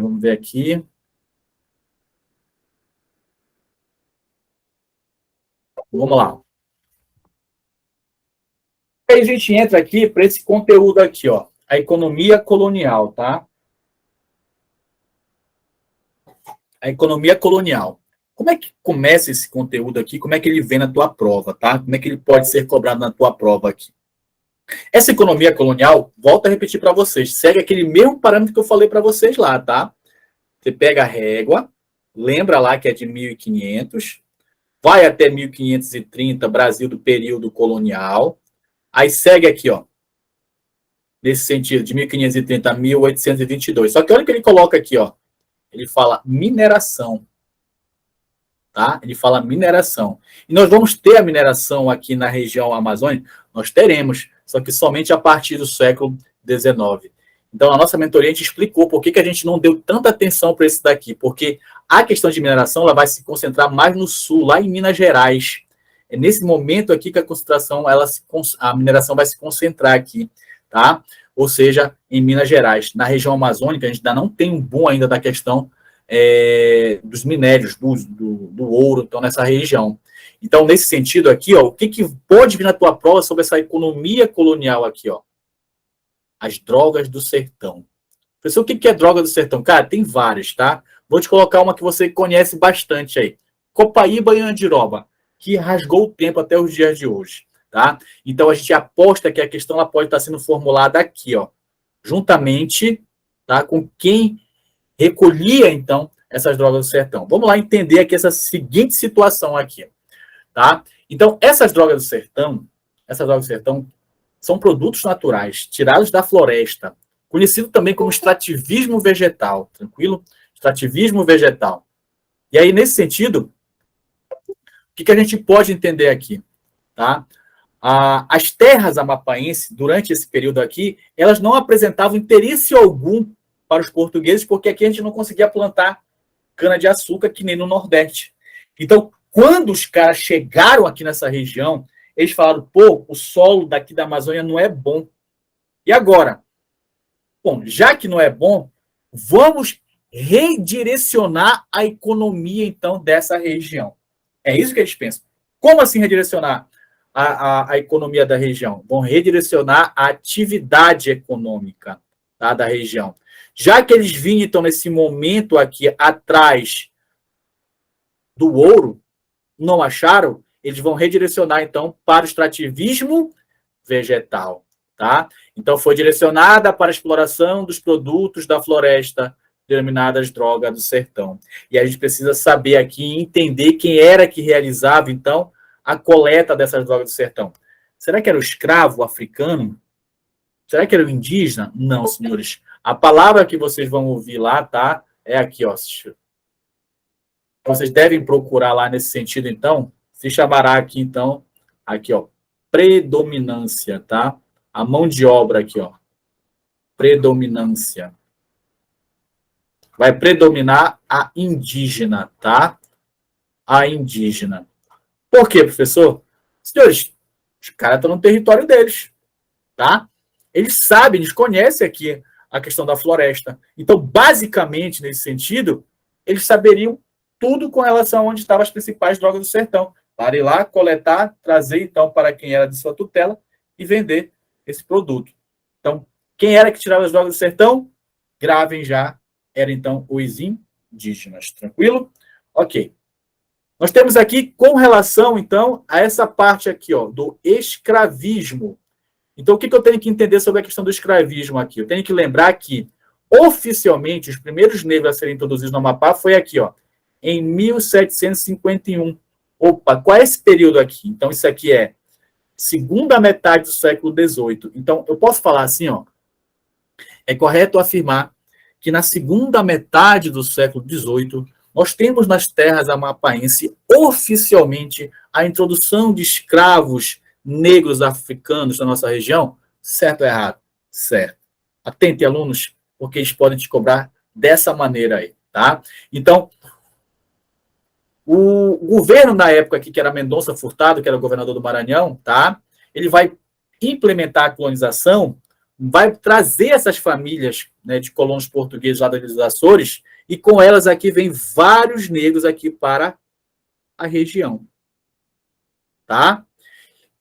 Vamos ver aqui. Vamos lá. Aí a gente entra aqui para esse conteúdo aqui, ó. A economia colonial, tá? A economia colonial. Como é que começa esse conteúdo aqui? Como é que ele vem na tua prova, tá? Como é que ele pode ser cobrado na tua prova aqui? Essa economia colonial, volto a repetir para vocês, segue aquele mesmo parâmetro que eu falei para vocês lá, tá? Você pega a régua, lembra lá que é de 1500, vai até 1530, Brasil do período colonial, aí segue aqui, ó, nesse sentido, de 1530 a 1822. Só que olha o que ele coloca aqui, ó, ele fala mineração, tá? Ele fala mineração. E nós vamos ter a mineração aqui na região amazônica? Nós teremos, só que somente a partir do século XIX. Então, a nossa mentoria, a gente explicou por que a gente não deu tanta atenção para esse daqui, porque a questão de mineração ela vai se concentrar mais no sul, lá em Minas Gerais. É nesse momento aqui que a concentração, a mineração vai se concentrar aqui, tá? Ou seja, em Minas Gerais. Na região amazônica, a gente ainda não tem um boom ainda da questão dos minérios, do ouro, então, nessa região. Então, nesse sentido aqui, ó, o que pode vir na tua prova sobre essa economia colonial aqui, ó? As drogas do sertão. Professor, o que é droga do sertão? Cara, tem várias, tá? Vou te colocar uma que você conhece bastante aí. Copaíba e Andiroba. que rasgou o tempo até os dias de hoje, tá? Então, a gente aposta que a questão ela pode estar sendo formulada aqui, ó, juntamente, tá, com quem recolhia, então, essas drogas do sertão. Vamos lá entender aqui essa seguinte situação aqui, tá? Então, essas drogas do sertão são produtos naturais, tirados da floresta, conhecido também como extrativismo vegetal, tranquilo? Extrativismo vegetal. E aí, nesse sentido, o que a gente pode entender aqui, tá? As terras amapaenses, durante esse período aqui, elas não apresentavam interesse algum para os portugueses, porque aqui a gente não conseguia plantar cana-de-açúcar, que nem no Nordeste. Então, quando os caras chegaram aqui nessa região, eles falaram, pô, o solo daqui da Amazônia não é bom. E agora? Bom, já que não é bom, vamos redirecionar a economia, então, dessa região. É isso que eles pensam. Como assim redirecionar a economia da região? Vão redirecionar a atividade econômica, tá, da região. Já que eles vinham, então, nesse momento aqui, atrás do ouro, não acharam, eles vão redirecionar, então, para o extrativismo vegetal, tá? Então, foi direcionada para a exploração dos produtos da floresta, denominadas drogas do sertão. E a gente precisa saber aqui, entender quem era que realizava, então, a coleta dessas drogas do sertão. Será que era o escravo africano? Será que era o indígena? Não, senhores. A palavra que vocês vão ouvir lá, tá? É aqui, ó. Vocês devem procurar lá nesse sentido, então. Se chamará aqui, então, aqui, ó, predominância, tá? A mão de obra aqui, ó. Predominância. Vai predominar a indígena, tá? A indígena. Por quê, professor? Senhores, os caras estão no território deles, tá? Eles sabem, eles conhecem aqui a questão da floresta. Então, basicamente, nesse sentido, eles saberiam tudo com relação a onde estavam as principais drogas do sertão. Para ir lá, coletar, trazer, então, para quem era de sua tutela e vender esse produto. Então, quem era que tirava as drogas do sertão? Gravem já. Era, então, os indígenas. Tranquilo? Ok. Nós temos aqui, com relação, então, a essa parte aqui, ó, do escravismo. Então, o que eu tenho que entender sobre a questão do escravismo aqui? Eu tenho que lembrar que, oficialmente, os primeiros negros a serem introduzidos no Amapá foi aqui, ó, em 1751. Opa, qual é esse período aqui? Então, isso aqui é segunda metade do século XVIII. Então, eu posso falar assim, ó, é correto afirmar que na segunda metade do século XVIII, nós temos nas terras amapaenses, oficialmente, a introdução de escravos negros africanos na nossa região? Certo ou errado? Certo. Atente, alunos, porque eles podem te cobrar dessa maneira aí, tá? Então, o governo na época aqui, que era Mendonça Furtado, que era o governador do Maranhão, tá? Ele vai implementar a colonização, vai trazer essas famílias, né, de colonos portugueses lá dos Açores, e com elas aqui vem vários negros aqui para a região. Tá?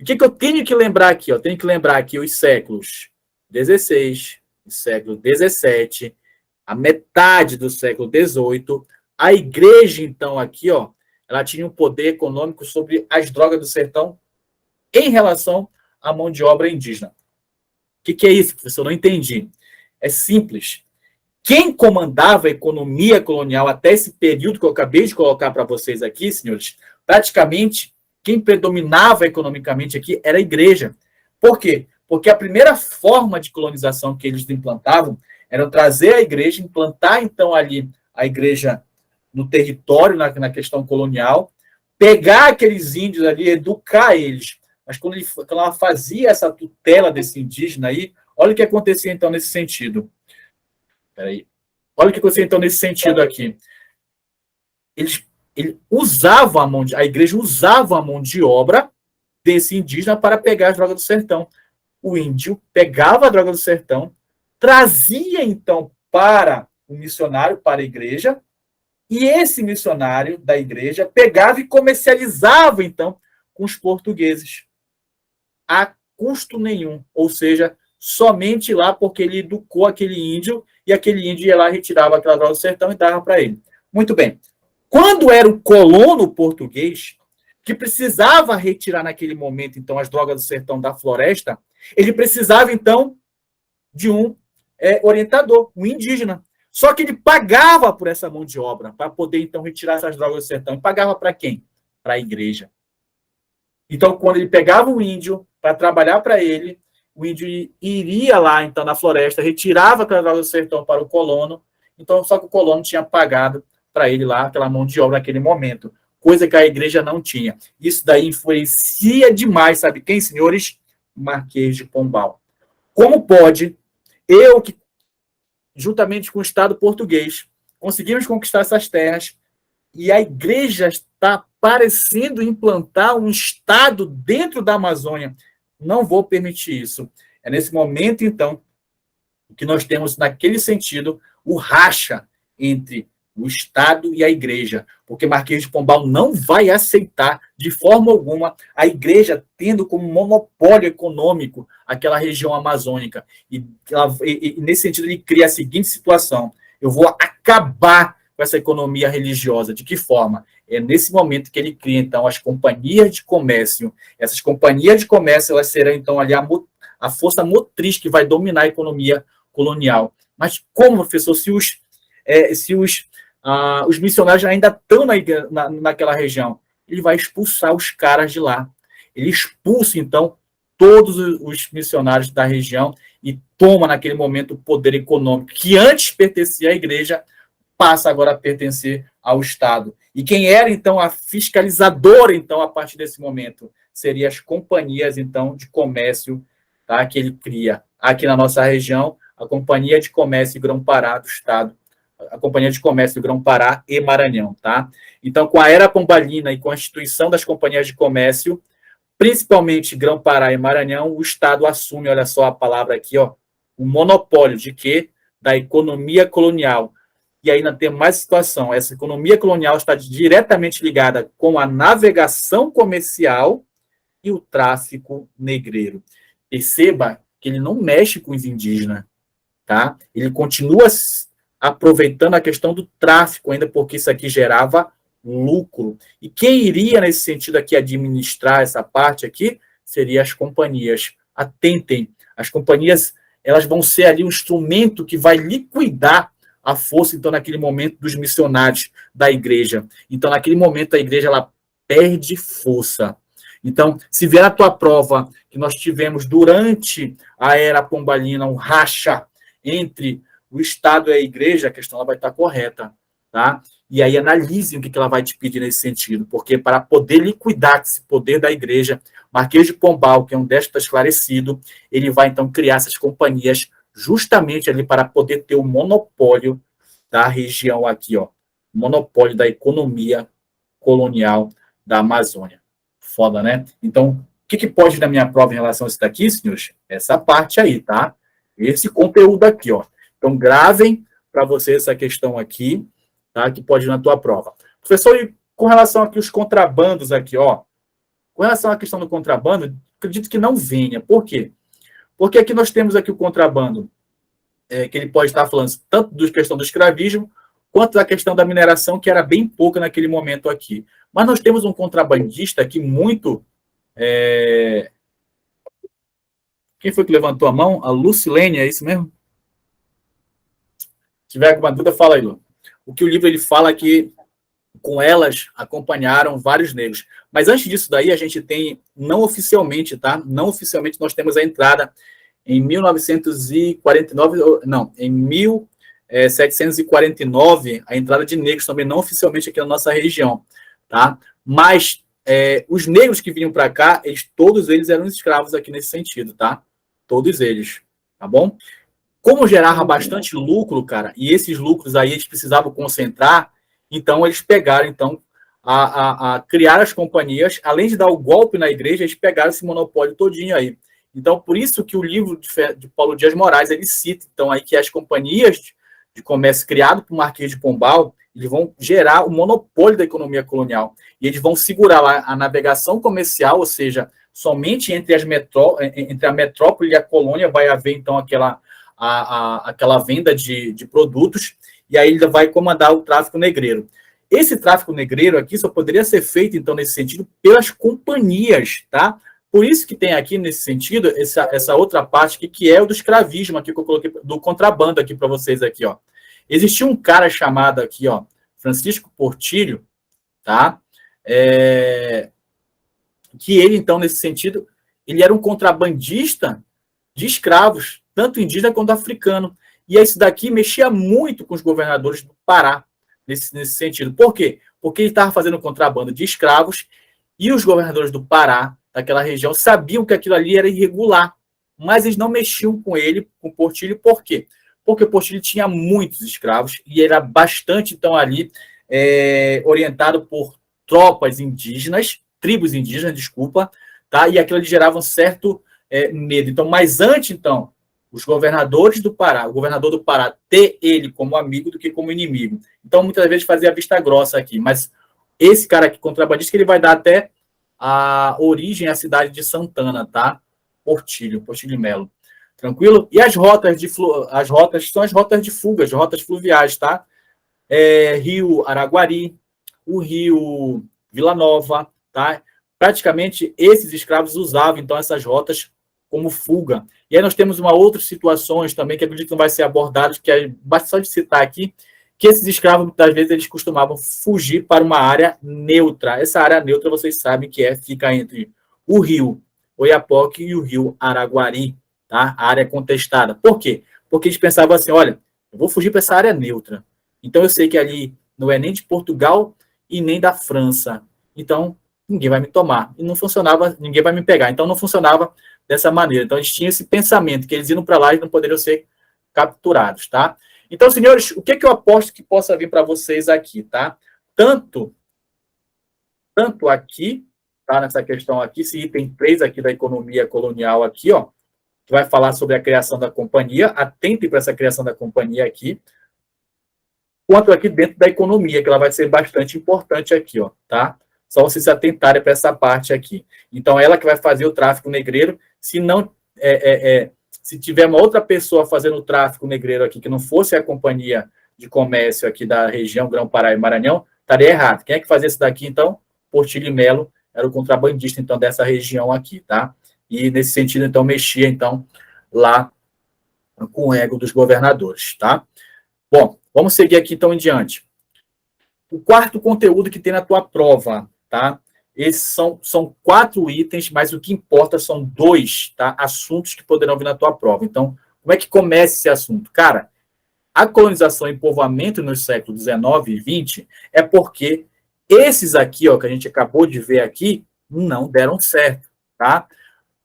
O que eu tenho que lembrar aqui? Eu tenho que lembrar aqui os séculos XVI, o século XVII, a metade do século XVIII. A igreja, então, aqui, ó, ela tinha um poder econômico sobre as drogas do sertão em relação à mão de obra indígena. O que é isso, professor? Não entendi. É simples. Quem comandava a economia colonial até esse período que eu acabei de colocar para vocês aqui, senhores, praticamente quem predominava economicamente aqui era a igreja. Por quê? Porque a primeira forma de colonização que eles implantavam era trazer a igreja, implantar então ali a igreja no território, na questão colonial, pegar aqueles índios ali, educar eles. Mas quando ela fazia essa tutela desse indígena aí, olha o que acontecia então nesse sentido. Peraí. Olha o que acontecia então nesse sentido aqui. Ele usava a igreja usava a mão de obra desse indígena para pegar as drogas do sertão. O índio pegava a droga do sertão, trazia então para o missionário, para a igreja, e esse missionário da igreja pegava e comercializava então com os portugueses a custo nenhum, ou seja, somente lá porque ele educou aquele índio e aquele índio ia lá, retirava aquela droga do sertão e dava para ele. Muito bem. Quando era o colono português, que precisava retirar naquele momento, então, as drogas do sertão da floresta, ele precisava, então, de um orientador, um indígena. Só que ele pagava por essa mão de obra, para poder, então, retirar essas drogas do sertão. E pagava para quem? Para a igreja. Então, quando ele pegava o índio para trabalhar para ele, o índio iria lá, então, na floresta, retirava aquela droga do sertão para o colono, então, só que o colono tinha pagado para ele lá aquela mão de obra naquele momento, coisa que a igreja não tinha. Isso daí influencia demais, sabe quem, senhores? Marquês de Pombal. Como pode eu, que juntamente com o Estado português, conseguimos conquistar essas terras e a igreja está parecendo implantar um Estado dentro da Amazônia? Não vou permitir isso. É nesse momento, então, que nós temos, naquele sentido, o racha entre o Estado e a igreja, porque Marquês de Pombal não vai aceitar, de forma alguma, a igreja tendo como monopólio econômico aquela região amazônica. E nesse sentido, ele cria a seguinte situação: eu vou acabar com essa economia religiosa. De que forma? É nesse momento que ele cria, então, as companhias de comércio. Essas companhias de comércio, elas serão, então, ali a força motriz que vai dominar a economia colonial. Mas como, professor, se os missionários ainda estão naquela região? Ele vai expulsar os caras de lá. Ele expulsa, então, todos os missionários da região e toma, naquele momento, o poder econômico, que antes pertencia à igreja, passa agora a pertencer ao Estado. E quem era, então, a fiscalizadora, então, a partir desse momento? Seriam as companhias, então, de comércio, tá, que ele cria. Aqui na nossa região, a Companhia de Comércio Grão-Pará do Estado, a Companhia de Comércio Grão-Pará e Maranhão, tá? Então, com a Era Pombalina e com a instituição das companhias de comércio, principalmente Grão-Pará e Maranhão, o Estado assume, olha só a palavra aqui, ó, o monopólio de quê? Da economia colonial. E aí nós temos mais situação. Essa economia colonial está diretamente ligada com a navegação comercial e o tráfico negreiro. Perceba que ele não mexe com os indígenas, tá? Ele continua aproveitando a questão do tráfico, ainda porque isso aqui gerava lucro. E quem iria, nesse sentido aqui, administrar essa parte aqui, seriam as companhias. Atentem, as companhias, elas vão ser ali um instrumento que vai liquidar a força, então, naquele momento, dos missionários da igreja. Então, naquele momento, a igreja, ela perde força. Então, se vier a tua prova, que nós tivemos durante a Era Pombalina um racha entre o Estado e a igreja, a questão ela vai estar correta, tá? E aí analise o que ela vai te pedir nesse sentido, porque para poder liquidar esse poder da igreja, Marquês de Pombal, que é um déspota esclarecido, ele vai, então, criar essas companhias justamente ali para poder ter o monopólio da região aqui, ó, monopólio da economia colonial da Amazônia. Foda, né? Então, o que pode na minha prova em relação a isso daqui, senhores? Essa parte aí, tá? Esse conteúdo aqui, ó. Então, gravem para vocês essa questão aqui, tá? Que pode ir na tua prova. Professor, e com relação aqui aos contrabandos aqui, ó. Com relação à questão do contrabando, acredito que não venha. Por quê? Porque aqui nós temos aqui o contrabando, que ele pode estar falando tanto da questão do escravismo, quanto da questão da mineração, que era bem pouca naquele momento aqui. Mas nós temos um contrabandista aqui muito... Quem foi que levantou a mão? A Lucilene, é isso mesmo? Se tiver alguma dúvida, fala aí, Lu. O que o livro ele fala é que com elas acompanharam vários negros. Mas antes disso daí, a gente tem, não oficialmente, tá? Não oficialmente, nós temos a entrada em 1949, não, em 1749, a entrada de negros também não oficialmente aqui na nossa região, tá? Mas os negros que vinham para cá, todos eles eram escravos aqui nesse sentido, tá? Todos eles, tá bom? Como gerava bastante lucro, cara, e esses lucros aí eles precisavam concentrar, então eles pegaram, então, a criar as companhias, além de dar o golpe na igreja, eles pegaram esse monopólio todinho aí. Então, por isso que o livro de Paulo Dias Moraes, ele cita, então, aí que as companhias de comércio criado por Marquês de Pombal, eles vão gerar o monopólio da economia colonial. E eles vão segurar lá a navegação comercial, ou seja, somente entre a metrópole e a colônia vai haver, então, aquela venda de produtos, e aí ele vai comandar o tráfico negreiro. Esse tráfico negreiro aqui só poderia ser feito, então, nesse sentido, pelas companhias, tá? Por isso que tem aqui, nesse sentido, essa outra parte aqui, que é o do escravismo, aqui que eu coloquei, do contrabando aqui para vocês aqui, ó. Existia um cara chamado aqui, ó, Francisco Portillo, tá? Que ele, então, nesse sentido, ele era um contrabandista de escravos, tanto indígena quanto africano. E isso daqui mexia muito com os governadores do Pará, nesse sentido. Por quê? Porque ele estava fazendo contrabando de escravos e os governadores do Pará, daquela região, sabiam que aquilo ali era irregular, mas eles não mexiam com ele, com o Portillo. Por quê? Porque o Portillo tinha muitos escravos e era bastante, então, ali orientado por tropas indígenas, tribos indígenas, desculpa, tá? E aquilo ali gerava um certo medo. Então, mas antes, então, os governadores do Pará, o governador do Pará ter ele como amigo do que como inimigo. Então, muitas vezes fazia a vista grossa aqui, mas esse cara aqui, contrabandista, ele vai dar até a origem à cidade de Santana, tá? Portillo Melo. Tranquilo? E as rotas são as rotas de fuga, as rotas fluviais, tá? Rio Araguari, o Rio Vila Nova, tá? Praticamente esses escravos usavam então essas rotas como fuga. E aí nós temos outras situações também que acredito que não vai ser abordado, que é basta só de citar aqui, que esses escravos, muitas vezes, eles costumavam fugir para uma área neutra. Essa área neutra, vocês sabem que fica entre o rio Oiapoque e o rio Araguari, tá? A área contestada. Por quê? Porque eles pensavam assim, olha, eu vou fugir para essa área neutra. Então, eu sei que ali não é nem de Portugal e nem da França. Então, ninguém vai me tomar. E não funcionava, ninguém vai me pegar. Então, não funcionava dessa maneira. Então, eles tinham esse pensamento, que eles iam para lá e não poderiam ser capturados, tá? Então, senhores, o que eu aposto que possa vir para vocês aqui, tá? Tanto aqui, tá? Nessa questão aqui, esse item 3 aqui da economia colonial aqui, ó, que vai falar sobre a criação da companhia. Atentem para essa criação da companhia aqui. Quanto aqui dentro da economia, que ela vai ser bastante importante aqui, ó, tá? Só vocês se atentarem para essa parte aqui. Então, ela que vai fazer o tráfico negreiro, se não se tiver uma outra pessoa fazendo o tráfico negreiro aqui, que não fosse a companhia de comércio aqui da região Grão-Pará e Maranhão, estaria errado. Quem é que fazia isso daqui, então? Portillo Melo era o contrabandista, então, dessa região aqui, tá? E, nesse sentido, então, mexia, então, lá com o ego dos governadores, tá? Bom, vamos seguir aqui, então, em diante. O quarto conteúdo que tem na tua prova, tá? Esses são 4 itens, mas o que importa são 2, tá? Assuntos que poderão vir na tua prova. Então, como é que começa esse assunto? Cara, a colonização e povoamento nos séculos XIX e XX é porque esses aqui, ó, que a gente acabou de ver aqui, não deram certo, tá?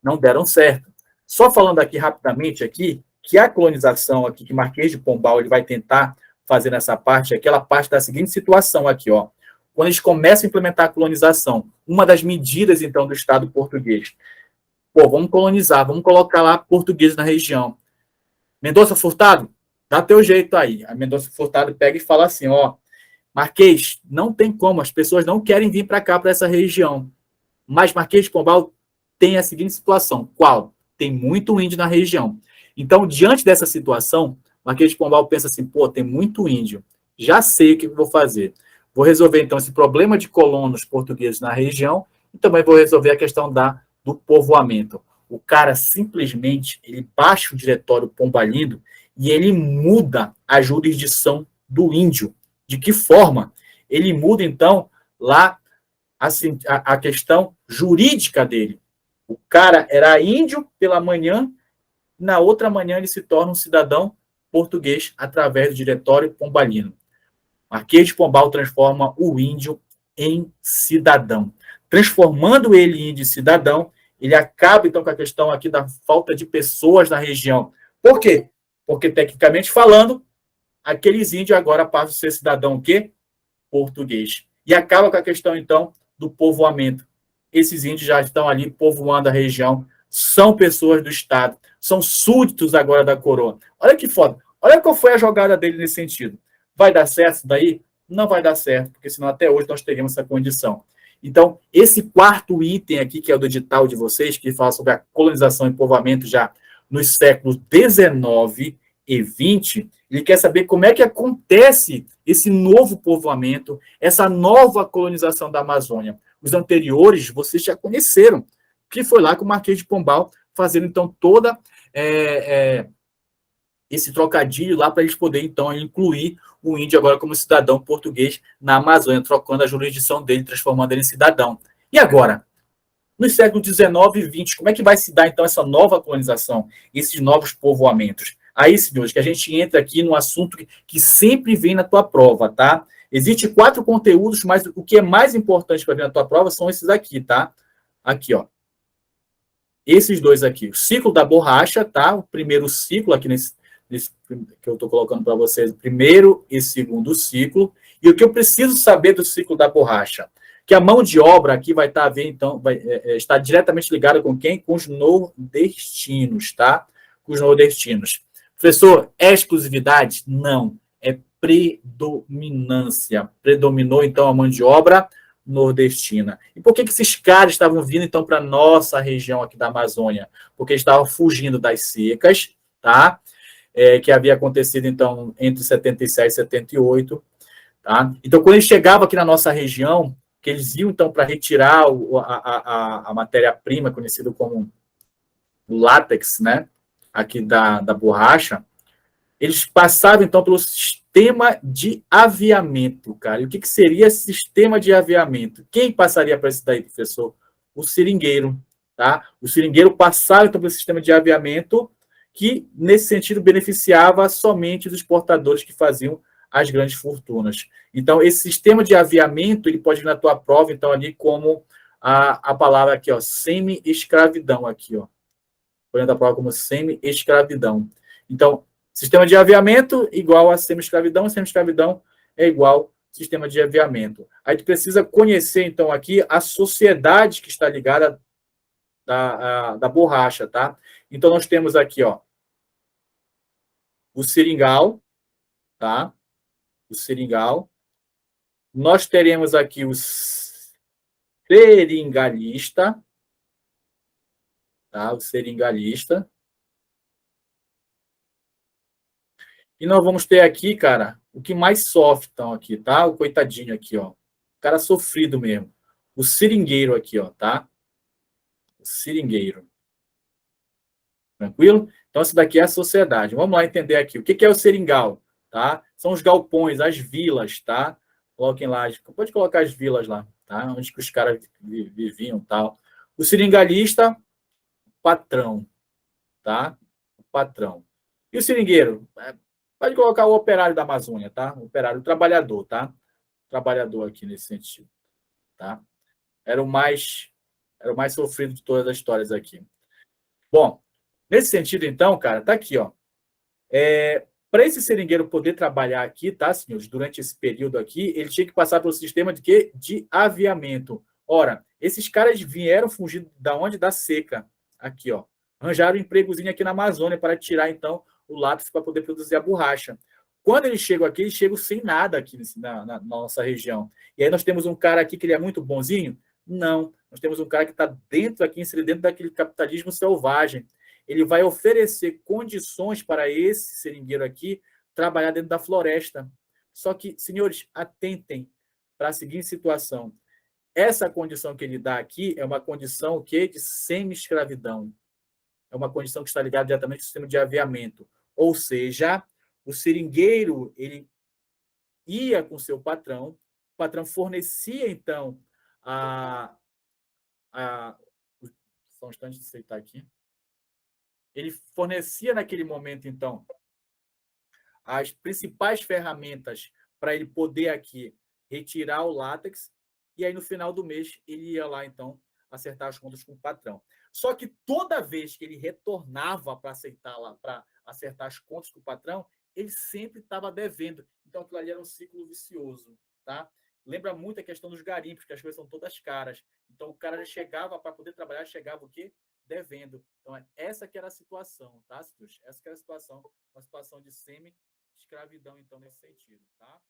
Não deram certo. Só falando aqui rapidamente aqui, que a colonização aqui, que Marquês de Pombal ele vai tentar fazer nessa parte, aquela parte da seguinte situação aqui, ó. Quando eles começam a implementar a colonização, uma das medidas, então, do Estado português. Pô, vamos colonizar, vamos colocar lá portugueses na região. Mendonça Furtado, dá teu jeito aí. A Mendonça Furtado pega e fala assim, ó, Marquês, não tem como, as pessoas não querem vir para cá, para essa região. Mas Marquês de Pombal tem a seguinte situação. Qual? Tem muito índio na região. Então, diante dessa situação, Marquês de Pombal pensa assim, pô, tem muito índio. Já sei o que eu vou fazer. Vou resolver, então, esse problema de colonos portugueses na região e também vou resolver a questão do povoamento. O cara, simplesmente, ele baixa o diretório pombalino e ele muda a jurisdição do índio. De que forma? Ele muda, então, lá assim, a questão jurídica dele. O cara era índio pela manhã, na outra manhã ele se torna um cidadão português através do diretório pombalino. Marquês de Pombal transforma o índio em cidadão. Transformando ele em índio em cidadão, ele acaba, então, com a questão aqui da falta de pessoas na região. Por quê? Porque, tecnicamente falando, aqueles índios agora passam a ser cidadão o quê? Português. E acaba com a questão, então, do povoamento. Esses índios já estão ali povoando a região, são pessoas do Estado, são súditos agora da coroa. Olha que foda. Olha qual foi a jogada dele nesse sentido. Vai dar certo isso daí? Não vai dar certo, porque senão até hoje nós teríamos essa condição. Então, esse quarto item aqui, que é o do edital de vocês, que fala sobre a colonização e povoamento já nos séculos XIX e XX, Ele quer saber como é que acontece esse novo povoamento, essa nova colonização da Amazônia. Os anteriores vocês já conheceram, que foi lá com o Marquês de Pombal, fazendo então toda esse trocadilho lá para eles poderem então incluir o índio agora como cidadão português na Amazônia, trocando a jurisdição dele, transformando ele em cidadão. E agora? No século XIX e XX, como é que vai se dar, então, essa nova colonização, esses novos povoamentos? Aí, senhores, que a gente entra aqui no assunto que sempre vem na tua prova, tá? Existem 4 conteúdos, mas o que é mais importante para vir na tua prova são esses aqui, tá? Aqui, ó. Esses dois aqui. O ciclo da borracha, tá? O primeiro ciclo aqui nesse que eu estou colocando para vocês, primeiro e segundo ciclo. E o que eu preciso saber do ciclo da borracha? Que a mão de obra aqui vai estar então, vai estar diretamente ligada com quem? Com os nordestinos, tá? Com os nordestinos. Professor, é exclusividade? Não. É predominância. Predominou, então, a mão de obra nordestina. E por que esses caras estavam vindo, então, para a nossa região aqui da Amazônia? Porque estavam fugindo das secas, tá? Que havia acontecido, então, entre 77 e 78. Tá? Então, quando eles chegavam aqui na nossa região, que eles iam, então, para retirar a matéria-prima, conhecida como látex, né? Aqui da borracha, eles passavam, então, pelo sistema de aviamento, cara. E o que seria esse sistema de aviamento? Quem passaria para isso daí, professor? O seringueiro, tá? O seringueiro passava, então, pelo sistema de aviamento que, nesse sentido, beneficiava somente os exportadores que faziam as grandes fortunas. Então, esse sistema de aviamento, ele pode vir na tua prova, então, ali como a palavra aqui, ó, semi-escravidão, aqui, ó. Pode na prova como semi-escravidão. Então, sistema de aviamento igual a semi-escravidão, semi-escravidão é igual sistema de aviamento. Aí tu precisa conhecer, então, aqui a sociedade que está ligada da borracha, tá? Então, nós temos aqui, ó, o seringal, tá? O seringal. Nós teremos aqui o seringalista, tá? O seringalista. E nós vamos ter aqui, cara, o que mais sofre, então, aqui, tá? O coitadinho aqui, ó. O cara sofrido mesmo. O seringueiro aqui, ó, tá? O seringueiro. Tranquilo? Então, isso daqui é a sociedade. Vamos lá entender aqui. O que é o seringal? Tá? São os galpões, as vilas, tá? Coloquem lá. Pode colocar as vilas lá, tá? Onde que os caras viviam, tal. O seringalista, patrão, tá? O patrão. E o seringueiro? Pode colocar o operário da Amazônia, tá? O operário, o trabalhador, tá? Trabalhador aqui nesse sentido, tá? Era o mais sofrido de todas as histórias aqui. Bom, nesse sentido, então, cara, tá aqui, ó. Para esse seringueiro poder trabalhar aqui, tá, senhores, durante esse período aqui, ele tinha que passar pelo sistema de quê? De aviamento. Ora, esses caras vieram fugir da onde? Da seca. Aqui, ó. Arranjaram um empregozinho aqui na Amazônia para tirar, então, o látex para poder produzir a borracha. Quando eles chegam aqui, eles chegam sem nada aqui na nossa região. E aí nós temos um cara aqui que ele é muito bonzinho? Não. Nós temos um cara que está dentro aqui, inserido dentro daquele capitalismo selvagem. Ele vai oferecer condições para esse seringueiro aqui trabalhar dentro da floresta. Só que, senhores, atentem para a seguinte situação. Essa condição que ele dá aqui é uma condição que de semi-escravidão. É uma condição que está ligada diretamente ao sistema de aviamento. Ou seja, o seringueiro ele ia com seu patrão, o patrão fornecia, então, só um instante de aceitar aqui. Ele fornecia naquele momento, então, as principais ferramentas para ele poder aqui retirar o látex, e aí no final do mês ele ia lá, então, acertar as contas com o patrão. Só que toda vez que ele retornava para acertar as contas com o patrão, ele sempre estava devendo. Então aquilo ali era um ciclo vicioso, tá? Lembra muito a questão dos garimpos, que as coisas são todas caras. Então o cara já chegava para poder trabalhar, chegava o quê? Devendo. Então essa que era a situação, tá? Essa que era a situação, uma situação de semi-escravidão, então, nesse sentido, tá?